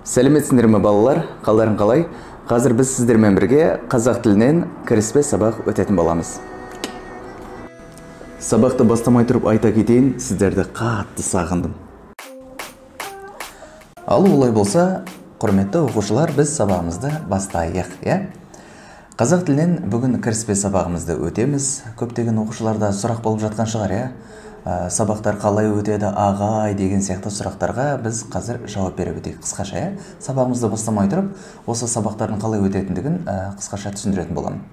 Сәлеметсіңдер ме балалар? Қалдарың қалай? Қазір біз сіздермен бірге қазақ тілінен кіріспе сабақ өтетін боламыз. Сабақты бастамай тұрып айта кетейін, сіздерді қатты сағындым. Ал олай болса, құрметті оқушылар, біз сабағымызды бастайық, иә? Қазақ тілінен бүгін кіріспе сабағымызды өтеміз. Көптеген оқушыларда сұрақ болып жатқан шығар, иә? Сабақтар қалай өтеді, ағай деген сияқты сұрақтарға біз қазір жауап беріп өтейік қысқаша, иә? Сабағымызды бастамай тұрып, осы сабақтардың қалай өтетіндігін қысқаша түсіндіретін боламын.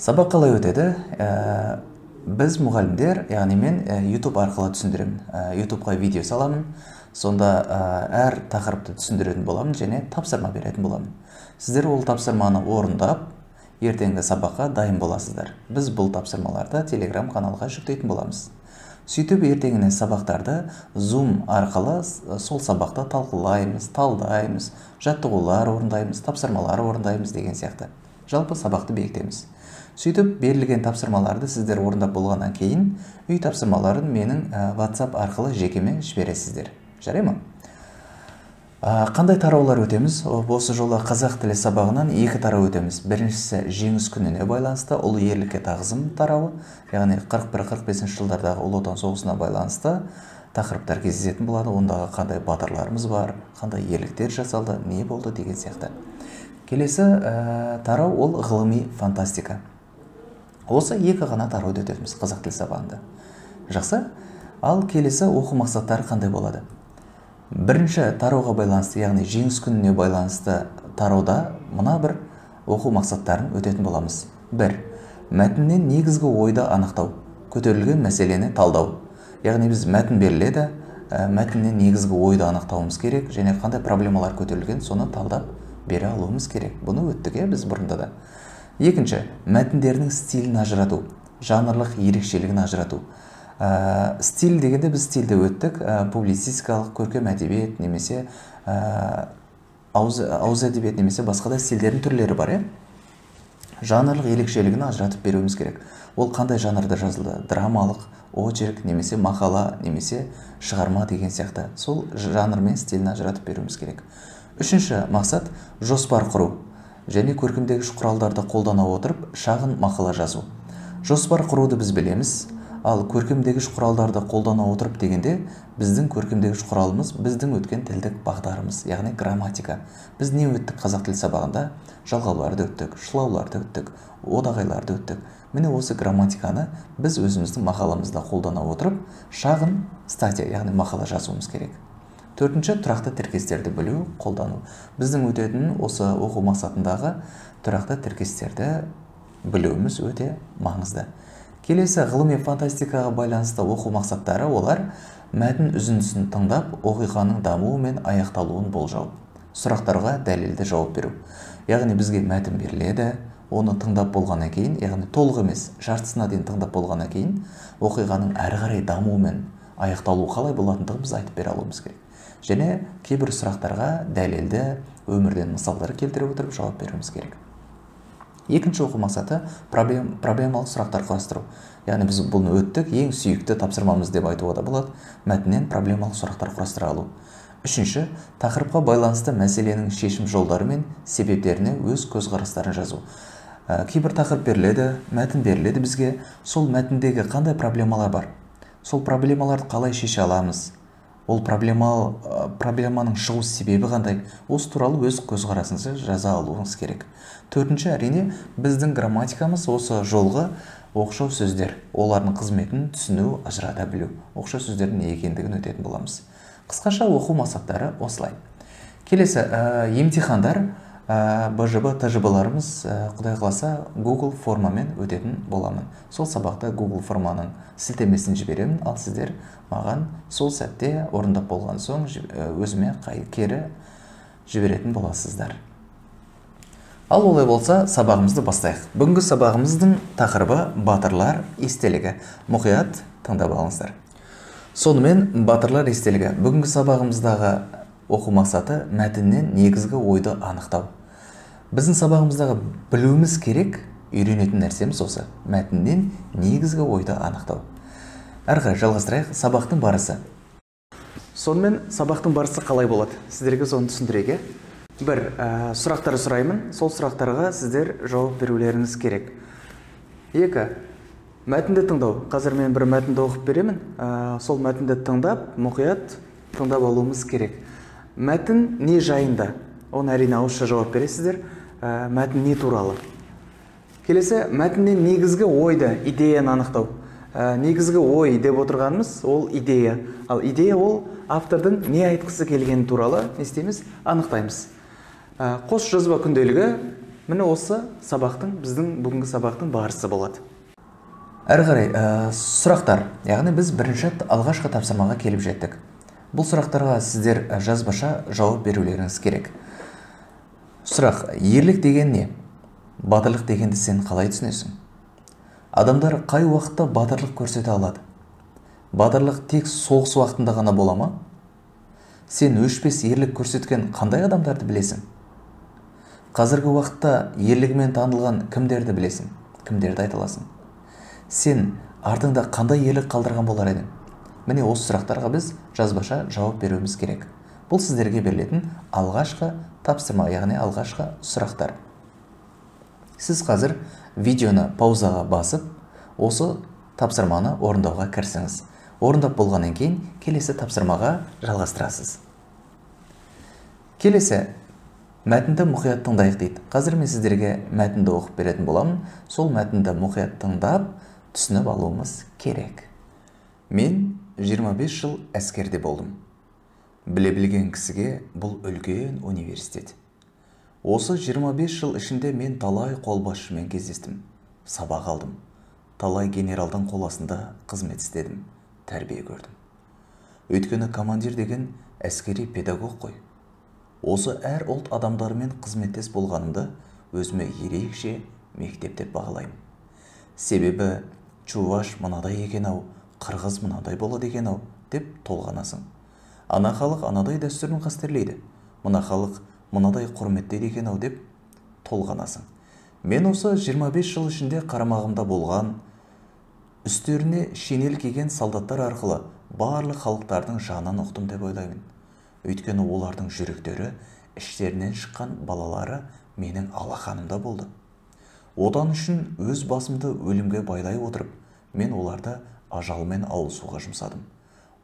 Сабақ қалай өтеді? Біз мұғалімдер, яғни мен YouTube арқылы түсіндіремін. YouTubeға видео саламын, сонда әр тақырыпты түсіндіретін боламын және тапсырма беретін боламын. Сіздер ол тапсырманы орындап, ертеңгі сабаққа дайын боласыздар. Біз бұл тапсырмаларды Telegram каналға жүктейтін боламыз. Сөйтіп ертеңіне сабақтарды Zoom арқылы сол сабақта талқылаймыз, талдаймыз, жаттығулар орындаймыз, тапсырмалар орындаймыз деген сияқты. Жалпы сабақты бекітеміз. Сөйтіп берілген тапсырмаларды сіздер орындап болғаннан кейін үй тапсырмаларын менің WhatsApp арқылы жекемен жібересіздер. Жарай ма? Қандай тараулар өтеміз? Осы жолы қазақ тілі сабағынан екі тарау өтеміз. Біріншісі жеңіс күніне байланысты ұлы ерлікке тағзым тарауы, яғни 41-45 жылдардағы ұлы отан соғысына байланысты тақырыптар кездесетін болады. Ондағы қандай батырларымыз бар, қандай ерліктер жасалды, не болды деген сияқты. Келесі тарау ол ғылыми фантастика. Осы екі ғана тарауды өтеміз қазақ тілі сабағында. Жақсы? Ал келесі оқу мақсаттары қандай болады? Бірінші тарауға байланысты, яғни жеңіс күніне байланысты тарауда мына бір оқу мақсаттарын өтетін боламыз. 1. Мәтіннен негізгі ойды анықтау, көтерілген мәселені талдау. Яғни біз мәтін беріледі, мәтіннен негізгі ойды анықтауымыз керек, және қандай проблемалар көтерілген, соны талдап бере алуымыз керек. Бұны өттік, біз бұрында да. Екінші, мәтіндердің стилін ажырату, жанрлық ерекшелігін ажырату. Стиль дегенде біз стильді өттік, публицистикалық, көркем әдебиет немесе ауыз әдебиет немесе басқа да стильдердің түрлері бар, жанрлық ерекшелігін ажыратып беруіміз керек. Ол қандай жанрда жазылды? Драмалық, очерк немесе мақала немесе шығарма деген сияқты. Сол жанр мен стилін ажыратып беруіміз керек. Үшінші мақсат жоспар құру және көркемдегіш құралдарды қолдана отырып шағын мақала жазу. Жоспар құруды біз білеміз. Ал көркемдегіш құралдарды қолдана отырып дегенде, біздің көркемдегіш құралымыз біздің өткен тілдік бағдарымыз, яғни грамматика. Біз не өттік қазақ тілі сабағында? Жалғауларды өттік, шылауларды өттік, одағайларды өттік. Міне осы грамматиканы біз өзіміздің мақаламызда қолдана отырып, шағын статья, яғни мақала жазуымыз керек. Төртінші, тұрақты тіркестерді білу, қолдану. Біздің өтетін осы оқу мақсатындағы тұрақты тіркестерді білуіміз өте маңызды. Келесі ғылыми фантастикаға байланысты оқу мақсаттары олар мәтін үзіндісін тыңдап, оқиғаның дамуы мен аяқталуын болжау. Сұрақтарға дәлелді жауап беру. Яғни бізге мәтін беріледі, оны тыңдап болғаннан кейін, яғни толық емес, жартысына дейін тыңдап болғаннан кейін, оқиғаның әрі қарай дамуы мен аяқталуы қалай болатындығын біз айтып бере алуымыз керек. Және кейбір сұрақтарға дәлелді өмірден мысалдар келтіре отырып жауап беруіміз керек. Екінші оқу мақсаты проблемалық сұрақтар құрастыру. Яғни біз бұны өттік, ең сүйікті тапсырмамыз деп айтуға да болады. Мәтіннен проблемалық сұрақтар құрастыра алу. Үшінші, тақырыпқа байланысты мәселенің шешім жолдары мен себептеріне өз көзқарастарын жазу. Кейбір тақырып беріледі, мәтін беріледі бізге. Сол мәтіндегі қандай проблемалар бар? Сол проблемаларды қалай шеше аламыз? Ол проблеманың шығу себебі қандай? Осы туралы өз көзқарасыңызды жаза алуыңыз керек. Төртінші, әрине, біздің грамматикамыз осы жолғы оқшау сөздер. Олардың қызметін түсіну, ажырата білу. Оқшау сөздердің не екендігін өтетін боламыз. Қысқаша оқу мақсаттары осылай. Келесі, емтихандар, БЖБ, ТЖБ-ларымыз, құдай қаласа, Google формамен өтетін боламын. Сол сабақта Google форманың сілтемесін жіберемін, ал сіздер маған сол сәтте орындап болған соң өзіме кері жіберетін боласыздар. Ал олай болса, сабағымызды бастайық. Бүгінгі сабағымыздың тақырыбы батырлар естелігі. Мұқият тыңдап алыңыздар. Сонымен батырлар естелігі. Бүгінгі сабағымыздағы оқу мақсаты мәтіннен негізгі ойды анықтау. Біздің сабағымыздағы білуіміз керек, үйренетін нәрсеміз осы. Мәтіннен негізгі ойды анықтау. Әрі қарай жалғастырайық. Сабақтың барысы. Сонымен сабақтың барысы қалай болады? Сіздерге соны түсіндірейік. Бір сұрақтар сұраймын, сол сұрақтарға сіздер жауап берулеріңіз керек. Екі, мәтінді тыңдау. Қазір мен бір мәтінді оқып беремін. Сол мәтінді тыңдап, мұқият тыңдап алуымыз керек. Мәтін не жайында? Оны әрине ауызша жауап бересіздер. Мәтін не туралы? Келесі, мәтіннен негізгі ойды, идеяны анықтау. Негізгі ой деп отырғанымыз ол идея. Ал идея ол автордың не айтқысы келгені туралы не істейміз? Анықтаймыз. Қос жазба күнделігі міне осы сабақтың, біздің бүгінгі сабақтың барысы болады. Әрі қарай сұрақтар, яғни біз бірінші алғашқы тапсырмаға келіп жеттік. Бұл сұрақтарға сіздер жазбаша жауап берулеріңіз керек. Сұрақ: ерлік деген не? Батырлық дегенді сен қалай түсінесің? Адамдар қай уақытта батырлық көрсете алады? Батырлық тек соғыс уақытында ғана бола ма? Сен өшпес ерлік көрсеткен қандай адамдарды білесің? Қазіргі уақытта ерлігімен танылған кімдерді білесің? Кімдерді айта аласың? Сен артыңда қандай ерлік қалдырған болар едің? Міне осы сұрақтарға біз жазбаша жауап беруіміз керек. Бұл сіздерге берілетін алғашқы тапсырма, яғни алғашқы сұрақтар. Сіз қазір видеоны паузаға басып, осы тапсырманы орындауға кірісіңіз. Орындап болғаннан кейін келесі тапсырмаға жалғастырасыз. Келесі, мәтінді мұқият тыңдайық дейді. Қазір мен сіздерге мәтінді оқып беретін боламын. Сол мәтінді мұқият тыңдап, түсініп алуымыз керек. Мен 25 жыл әскерде болдым. Біле білген кісіге бұл үлкен университет. Осы 25 жыл ішінде мен талай қолбасшымен кездестім, сабақ алдым. Талай генералдың қол астында қызмет істедім, тәрбие көрдім. Өйткені командир деген әскери педагог қой. Осы әр ұлт адамдарымен қызметтес болғанымды өзіме ерекше мектеп деп бағалаймын. Себебі чуваш мынадай екен-ау, қырғыз мынадай болады екен-ау деп толғанасың. Ана халық анадай дәстүрін қастерлейді, мына халық мынадай құрметтейді екен-ау деп толғанасың. Мен осы 25 жыл ішінде қарамағымда болған, үстеріне шинель киген солдаттар арқылы барлық халықтардың жанын ұқтым деп ойлаймын. Өйткені олардың жүректері, іштерінен шыққан балалары менің алақанымда болды. Отан үшін өз басымды өлімге байлай отырып, мен оларды ажалмен ауысуға жұмсадым.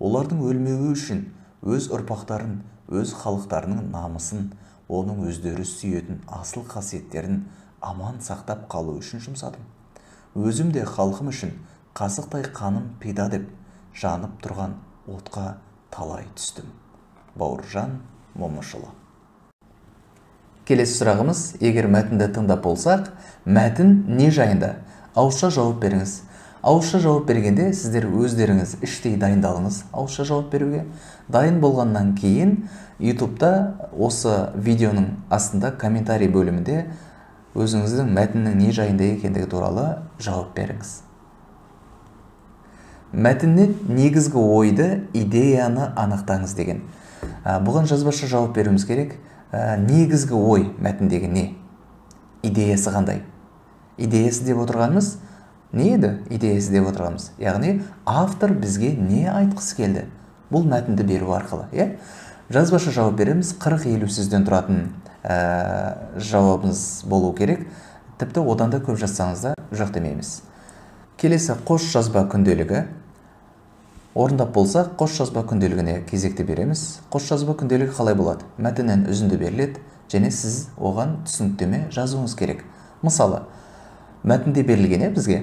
Олардың өлмеуі үшін өз ұрпақтарын, өз халықтарының намысын, оның өздері сүйетін асыл қасиеттерін аман сақтап қалу үшін жұмсадым. Өзім де халқым үшін қасықтай қаным пида деп жанып тұрған отқа талай түстім. Бауыржан Момышұлы. Келесі сұрағымыз, егер мәтінді тыңдап болсақ, мәтін не жайында? Ауызша жауап беріңіз. Ауызша жауап бергенде сіздер өздеріңіз іштей дайындалыңыз ауызша жауап беруге. Дайын болғаннан кейін YouTube'да осы видеоның астында комментарий бөлімінде өзіңіздің мәтіннің не жайында екендігі туралы жауап беріңіз. Мәтіннен негізгі ойды, идеяны анықтаңыз деген. Бұған жазбаша жауап беруіміз керек. Негізгі ой мәтіндегі не? Идеясы қандай? Идеясы деп отырғанымыз не еді? Идеясы деп отырғанымыз. Яғни автор бізге не айтқысы келді? Бұл мәтінді беру арқылы. Жазбаша жауап береміз. 40-50 сөзден тұратын жауабымыз болу керек. Тіпті одан да көп жазсаңыз да жоқ демейміз. Келесі қос жазба күнделігі. Орындап болсақ, қос жазба күнделігіне кезекті береміз. Қос жазба күнделігі қалай болады? Мәтіннен үзінді беріледі, және сіз оған түсініктеме жазуыңыз керек. Мысалы, мәтінде берілген бізге: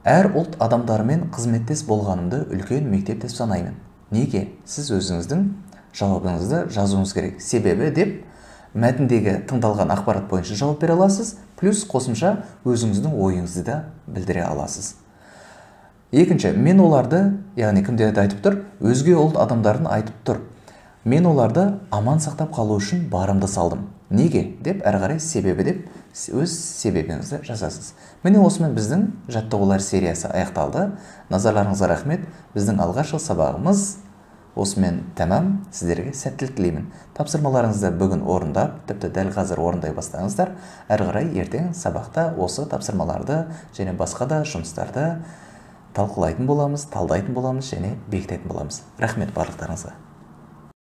әр ұлт адамдарымен қызметтес болғанымды үлкен мектеп деп санаймын. Неге? Сіз өзіңіздің жауабыңызды жазуыңыз керек. Себебі деп мәтіндегі тыңдалған ақпарат бойынша жауап бере аласыз, плюс қосымша өзіңіздің ойыңызды да білдіре аласыз. Екінші, мен оларды, яғни кімдерді айтып тұр? Өзге ұлт адамдарын айтып тұр. Мен оларды аман сақтап қалу үшін барымды салдым. Неге? Деп әрі қарай себебі деп өз себебіңізді жазасыз. Міне осымен біздің жаттығулар сериясы аяқталды. Назарларыңызға рахмет. Біздің алғашқы сабағымыз осымен тәмам. Сіздерге сәттілік тілеймін. Тапсырмаларыңызды бүгін орындап, тіпті дәл қазір орындай бастаңыздар. Әрі қарай ертең сабақта осы тапсырмаларды және басқа да жұмыстарды талқылайтын боламыз, талдайтын боламыз және бекітетін боламыз. Рахмет барлықтарыңызға.